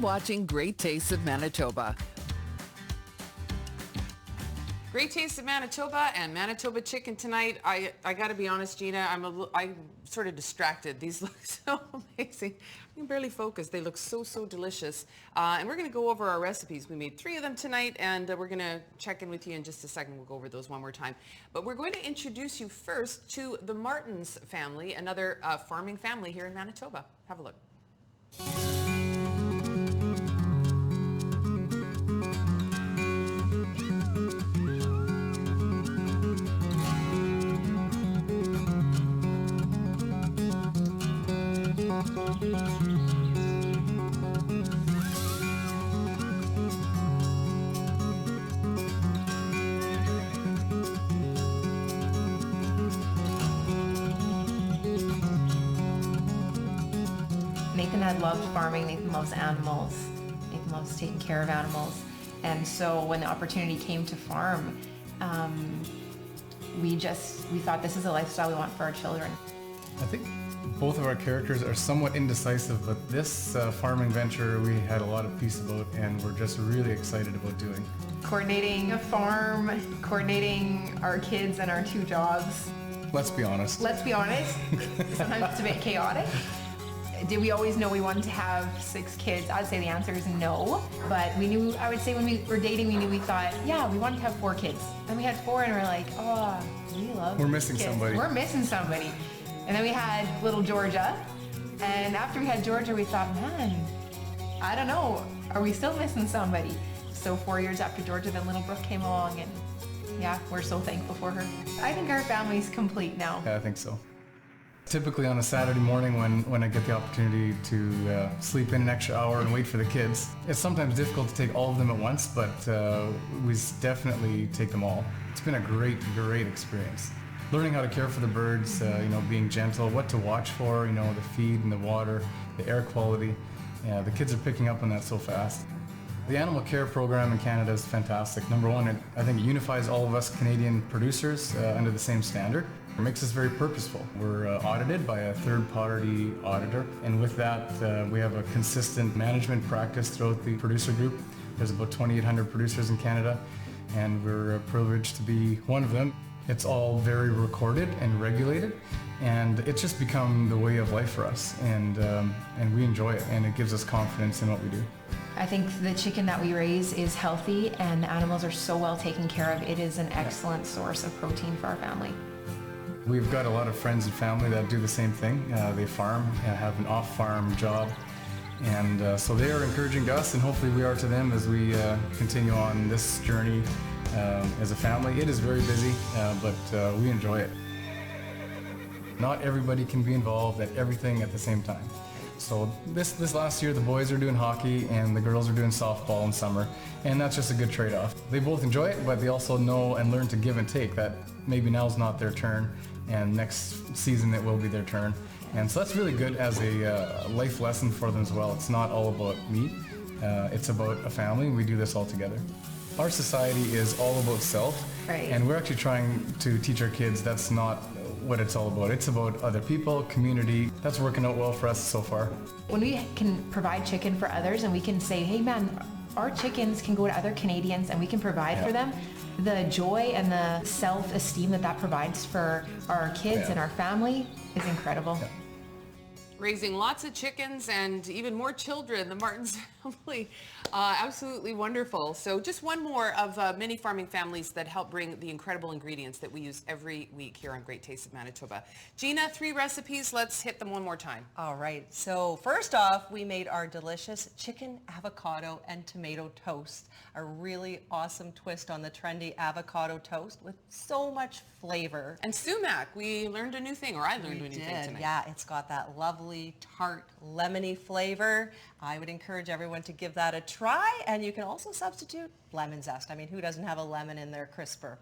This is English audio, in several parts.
watching Great Tastes of Manitoba. Great Tastes of Manitoba and Manitoba chicken tonight. I got to be honest, Gina, I'm sort of distracted. These look so amazing. I can barely focus. They look so delicious. And we're going to go over our recipes. We made 3 of them tonight, and we're going to check in with you in just a second. We'll go over those one more time. But we're going to introduce you first to the Martens family, another farming family here in Manitoba. Have a look. Nathan had loved farming. Nathan loves animals. Nathan loves taking care of animals. And so when the opportunity came to farm, we thought this is a lifestyle we want for our children. I think both of our characters are somewhat indecisive, but this farming venture we had a lot of peace about, and we're just really excited about doing. Coordinating a farm, coordinating our kids and our 2 jobs. Let's be honest. Sometimes it's a bit chaotic. Did we always know we wanted to have 6 kids? I'd say the answer is no. But I would say when we were dating, we thought, yeah, we wanted to have 4 kids. Then we had 4 and we're like, oh, we're missing kids. We're missing somebody. And then we had little Georgia. And after we had Georgia, we thought, man, I don't know, are we still missing somebody? So 4 years after Georgia, then little Brooke came along, and yeah, we're so thankful for her. I think our family's complete now. Yeah, I think so. Typically on a Saturday morning when I get the opportunity to sleep in an extra hour and wait for the kids, it's sometimes difficult to take all of them at once, but we definitely take them all. It's been a great experience. Learning how to care for the birds, being gentle, what to watch for, the feed and the water, the air quality. Yeah, the kids are picking up on that so fast. The animal care program in Canada is fantastic. Number one, I think it unifies all of us Canadian producers under the same standard. It makes us very purposeful. We're audited by a third-party auditor, and with that, we have a consistent management practice throughout the producer group. There's about 2,800 producers in Canada, and we're privileged to be one of them. It's all very recorded and regulated, and it's just become the way of life for us, and we enjoy it, and it gives us confidence in what we do. I think the chicken that we raise is healthy, and the animals are so well taken care of. It is an excellent source of protein for our family. We've got a lot of friends and family that do the same thing. They farm and have an off-farm job, and so they are encouraging to us, and hopefully we are to them as we continue on this journey as a family. It is very busy, but we enjoy it. Not everybody can be involved at everything at the same time. So this last year, the boys are doing hockey and the girls are doing softball in summer, and that's just a good trade-off. They both enjoy it, but they also know and learn to give and take, that maybe now's not their turn, and next season it will be their turn. And so that's really good as a life lesson for them as well. It's not all about me, it's about a family, and we do this all together. Our society is all about self, right. And we're actually trying to teach our kids that's not what it's all about. It's about other people, community. That's working out well for us so far. When we can provide chicken for others and we can say, hey man, our chickens can go to other Canadians and we can provide for them, the joy and the self-esteem that provides for our kids and our family is incredible. Yeah. Raising lots of chickens and even more children, the Martens family, absolutely wonderful. So just one more of many farming families that help bring the incredible ingredients that we use every week here on Great Tastes of Manitoba. Gina, 3 recipes. Let's hit them one more time. All right. So first off, we made our delicious chicken avocado and tomato toast. A really awesome twist on the trendy avocado toast with so much flavor. And sumac, we learned a new thing, or I learned a new thing tonight. Yeah, it's got that lovely, tart, lemony flavor. I would encourage everyone to give that a try, and you can also substitute lemon zest. I mean, who doesn't have a lemon in their crisper?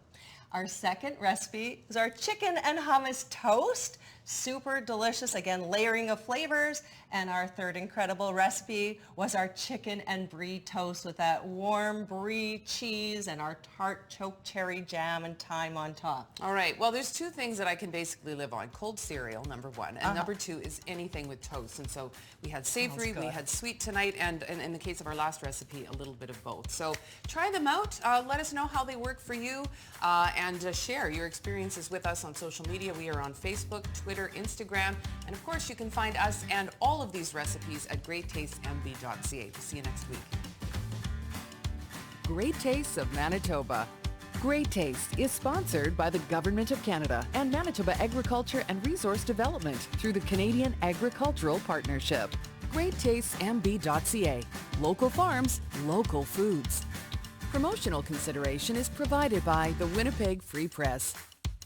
Our second recipe is our chicken and hummus toast. Super delicious, again, layering of flavors. And our third incredible recipe was our chicken and brie toast with that warm brie cheese and our tart choke cherry jam and thyme on top. All right. Well, there's two things that I can basically live on. Cold cereal, number one. And number two is anything with toast. And so we had savory, we had sweet tonight, and in the case of our last recipe, a little bit of both. So try them out. Let us know how they work for you, and share your experiences with us on social media. We are on Facebook, Twitter, Instagram, and of course you can find us and all of these recipes at greattastesmb.ca. We'll see you next week. Great Tastes of Manitoba. Great Taste is sponsored by the Government of Canada and Manitoba Agriculture and Resource Development through the Canadian Agricultural Partnership. greattastesmb.ca. Local farms, local foods. Promotional consideration is provided by the Winnipeg Free Press.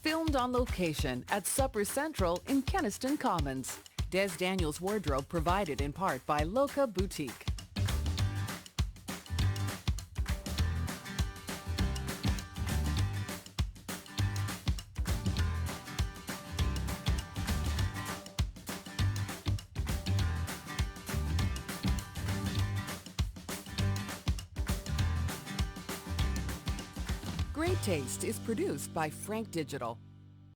Filmed on location at Supper Central in Kenaston Commons. Des Daniels wardrobe provided in part by Loca Boutique. Great Taste is produced by Frank Digital.